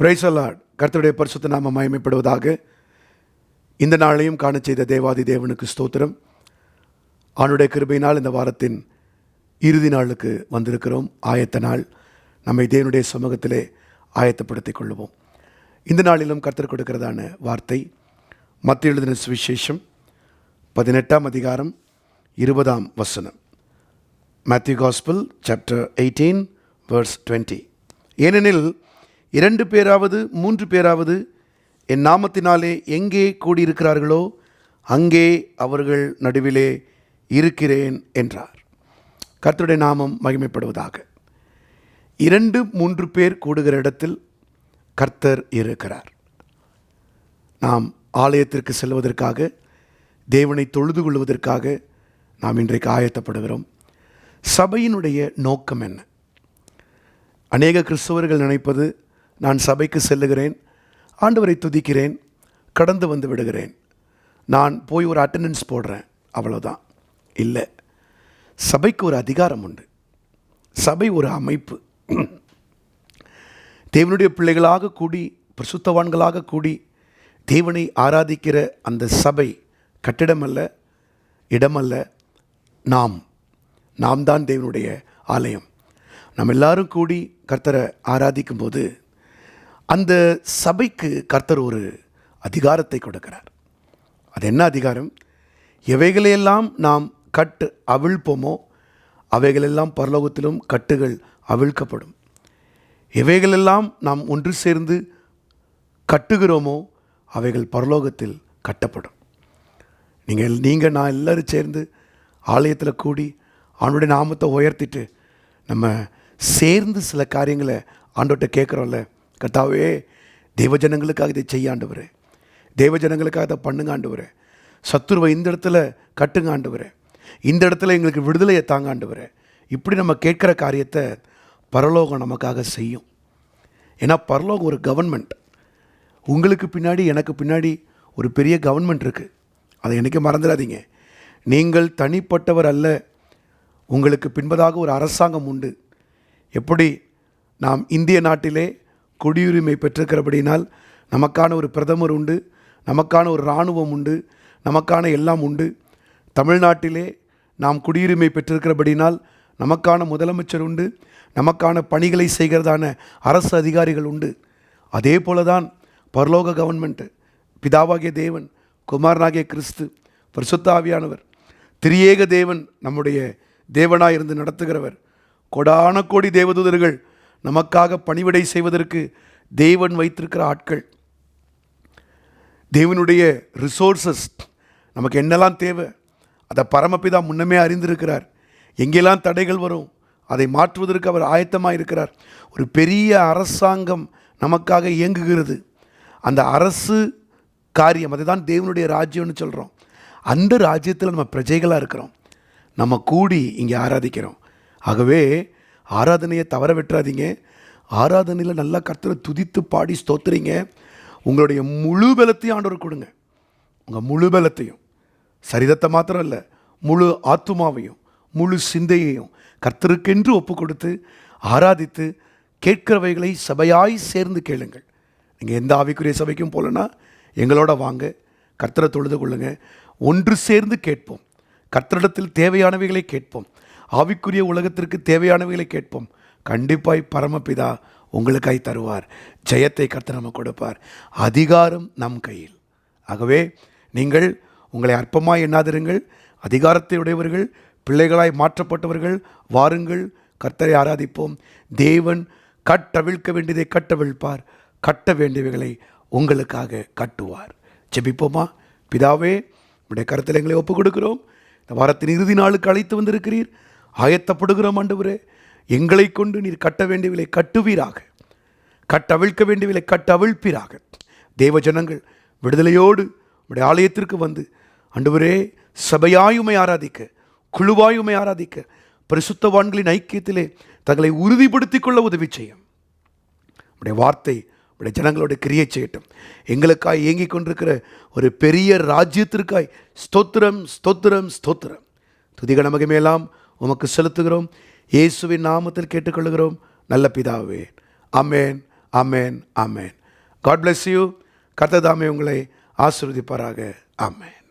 Praise the Lord. கர்த்தருடைய பரிசுத்த நாமம் மகிமைப்படுவதாக. இந்த நாளையும் காண செய்த தேவாதி தேவனுக்கு ஸ்தோத்திரம். ஆண்டுடைய கிருபையினால் இந்த வாரத்தின் இறுதி நாளுக்கு வந்திருக்கிறோம். ஆயத்த நாள். நம்மை தேவனுடைய சமூகத்திலே ஆயத்தப்படுத்திக் கொள்வோம். இந்த நாளிலும் கர்த்தர் கொடுக்கிறதான வார்த்தை மத்தேயு எழுதின சுவிசேஷம் 18ஆம் அதிகாரம் 20ஆம் வசனம். Matthew gospel chapter 18 verse 20. ஏனெனில் 2 பேராவது 3 பேராவது என் நாமத்தினாலே எங்கே கூடியிருக்கிறார்களோ அங்கே அவர்கள் நடுவிலே இருக்கிறேன் என்றார். கர்த்தருடைய நாமம் மகிமைப்படுவதாக. 2-3 பேர் கூடுகிற இடத்தில் கர்த்தர் இருக்கிறார். நாம் ஆலயத்திற்கு செல்வதற்காக, தேவனை தொழுது கொள்வதற்காக நாம் இன்றைக்கு ஆயத்தப்படுகிறோம். சபையினுடைய நோக்கம் என்ன? அநேக கிறிஸ்தவர்கள் நினைப்பது, நான் சபைக்கு செல்லுகிறேன், ஆண்டவரை துதிக்கிறேன், கடந்து வந்து விடுகிறேன், நான் போய் ஒரு அட்டெண்டன்ஸ் போடுறேன், அவ்வளோதான். இல்லை, சபைக்கு ஒரு அதிகாரம் உண்டு. சபை ஒரு அமைப்பு. தேவனுடைய பிள்ளைகளாக கூடி, பரிசுத்தவான்களாக கூடி தேவனை ஆராதிக்கிற அந்த சபை கட்டிடமல்ல, இடமல்ல, நாம் தான் தேவனுடைய ஆலயம். நம்ம எல்லாரும் கூடி கர்த்தரை ஆராதிக்கும் போது அந்த சபைக்கு கர்த்தர் ஒரு அதிகாரத்தை கொடுக்கிறார். அது என்ன அதிகாரம்? எவைகளையெல்லாம் நாம் அவிழ்ப்போமோ அவைகளெல்லாம் பரலோகத்திலும் கட்டுகள் அவிழ்க்கப்படும். எவைகளெல்லாம் நாம் ஒன்று சேர்ந்து கட்டுகிறோமோ அவைகள் பரலோகத்தில் கட்டப்படும். நீங்கள் நான் எல்லோரும் சேர்ந்து ஆலயத்தில் கூடி ஆண்டவருடைய நாமத்தை உயர்த்திட்டு நம்ம சேர்ந்து சில காரியங்களை ஆண்டவர்கிட்ட கேட்குறோம்ல. கர்த்தாவே, தேவஜனங்களுக்காக இதை செய்ய ஆண்டவரே, தேவஜனங்களுக்காக இதை பண்ணுங்க ஆண்டவரே, சத்துருவை இந்த இடத்துல கட்டுங்க ஆண்டவரே, இந்த இடத்துல எங்களுக்கு விடுதலையை தாங்க ஆண்டவரே. இப்படி நம்ம கேட்குற காரியத்தை பரலோகம் நமக்காக செய்யும். ஏன்னா பரலோகம் ஒரு கவர்மெண்ட். உங்களுக்கு பின்னாடி, எனக்கு பின்னாடி ஒரு பெரிய கவர்மெண்ட் இருக்குது. அதை என்றைக்கு மறந்துடாதீங்க. நீங்கள் தனிப்பட்டவர் அல்ல, உங்களுக்கு பின்பதாக ஒரு அரசாங்கம் உண்டு. எப்படி நாம் இந்திய நாட்டிலே குடியுரிமை பெற்றிருக்கிறபடினால் நமக்கான ஒரு பிரதமர் உண்டு, நமக்கான ஒரு இராணுவம் உண்டு, நமக்கான எல்லாம் உண்டு. தமிழ்நாட்டிலே நாம் குடியுரிமை பெற்றிருக்கிறபடினால் நமக்கான முதலமைச்சர் உண்டு, நமக்கான பணிகளை செய்கிறதான அரசு அதிகாரிகள் உண்டு. அதே போல தான் பரலோக கவர்மெண்ட்டு. பிதாவாகிய தேவன், குமாரனாகிய கிறிஸ்து, பரிசுத்த ஆவியானவர், திரியேக தேவன் நம்முடைய தேவனாயிருந்து நடத்துகிறவர். கொடான கோடி தேவதூதர்கள் நமக்காக பணிவிடை செய்வதற்கு தேவன் வைத்திருக்கிற ஆட்கள். தேவனுடைய ரிசோர்ஸஸ், நமக்கு என்னெல்லாம் தேவை அதை பரமபிதா முன்னமே அறிந்திருக்கிறார். எங்கெல்லாம் தடைகள் வரும் அதை மாற்றுவதற்கு அவர் ஆயத்தமாக இருக்கிறார். ஒரு பெரிய அரசாங்கம் நமக்காக இயங்குகிறது. அந்த அரசு காரியம், அதுதான் தேவனுடைய ராஜ்யம்னு சொல்கிறோம். அந்த ராஜ்யத்தில் நம்ம பிரஜைகளாக இருக்கிறோம். நம்ம கூடி இங்கே ஆராதிக்கிறோம். ஆகவே ஆராதனையை தவற விட்டுறாதீங்க. ஆராதனையில் நல்லா கர்த்தரை துதித்து பாடி ஸ்தோத்திரிங்க. உங்களுடைய முழு பலத்தையும் ஆண்டவர் கொடுங்க. உங்கள் முழு பலத்தையும், சரீரத்தை மாத்திரம் இல்லை, முழு ஆத்துமாவையும் முழு சிந்தையையும் கர்த்தருக்கென்று ஒப்பு கொடுத்து ஆராதித்து கேட்கிறவைகளை சபையாய் சேர்ந்து கேளுங்கள். நீங்கள் எந்த ஆவிக்குரிய சபைக்கும் போகலன்னா எங்களோட வாங்க, கர்த்தரை தொழுது கொள்ளுங்க. ஒன்று சேர்ந்து கேட்போம். கர்த்தரிடத்தில் தேவையானவைகளை கேட்போம். ஆவிக்குரிய உலகத்திற்கு தேவையானவைகளை கேட்போம். கண்டிப்பாய் பரமபிதா உங்களுக்காய் தருவார். ஜெயத்தை கர்த்தர் நமக்கு கொடுப்பார். அதிகாரம் நம் கையில். ஆகவே நீங்கள் உங்களை அற்பமாய் எண்ணாதிருங்கள். அதிகாரத்தை உடையவர்கள், பிள்ளைகளாய் மாற்றப்பட்டவர்கள், வாருங்கள், கர்த்தரை ஆராதிப்போம். தேவன் கட்டவிழ்க்க வேண்டியதை கட்டவிழ்ப்பார், கட்ட வேண்டியவைகளை உங்களுக்காக கட்டுவார். ஜெபிப்போமா? பிதாவே, உடைய கருத்தில் எங்களை ஒப்புக் கொடுக்கிறோம். இந்த வாரத்தின் இறுதி நாளுக்கு அழைத்து வந்திருக்கிறீர். ஆயத்தப்படுகிறோம் ஆண்டவரே. எங்களை கொண்டு நீர் கட்ட வேண்டியவில்லை கட்டுவீராக, கட்டவிழ்க்க வேண்டியவில்லை கட்டவிழ்ப்பீராக. தேவ ஜனங்கள் விடுதலையோடு உடைய ஆலயத்திற்கு வந்து ஆண்டவரே சபையாயுமை ஆராதிக்க, குழுவாயுமை ஆராதிக்க, பரிசுத்தவான்களின் ஐக்கியத்திலே தங்களை உறுதிப்படுத்திக் கொள்ள உதவி செய்யும். உடைய வார்த்தை உடைய ஜனங்களோட கிரியை செய்யட்டும். எங்களுக்காய் இயங்கிக் கொண்டிருக்கிற ஒரு பெரிய ராஜ்யத்திற்காய் ஸ்தோத்திரம், ஸ்தோத்திரம், ஸ்தோத்திரம். துதிக மகிமையெல்லாம் உமக்கு செலுத்துகிறோம். இயேசுவின் நாமத்தில் கேட்டுக்கொள்கிறோம் நல்ல பிதாவே. ஆமென், ஆமேன். ஆமேன். God bless you. கர்த்தர் தாமே உங்களை ஆசீர்வதிப்பாராக. ஆமேன்.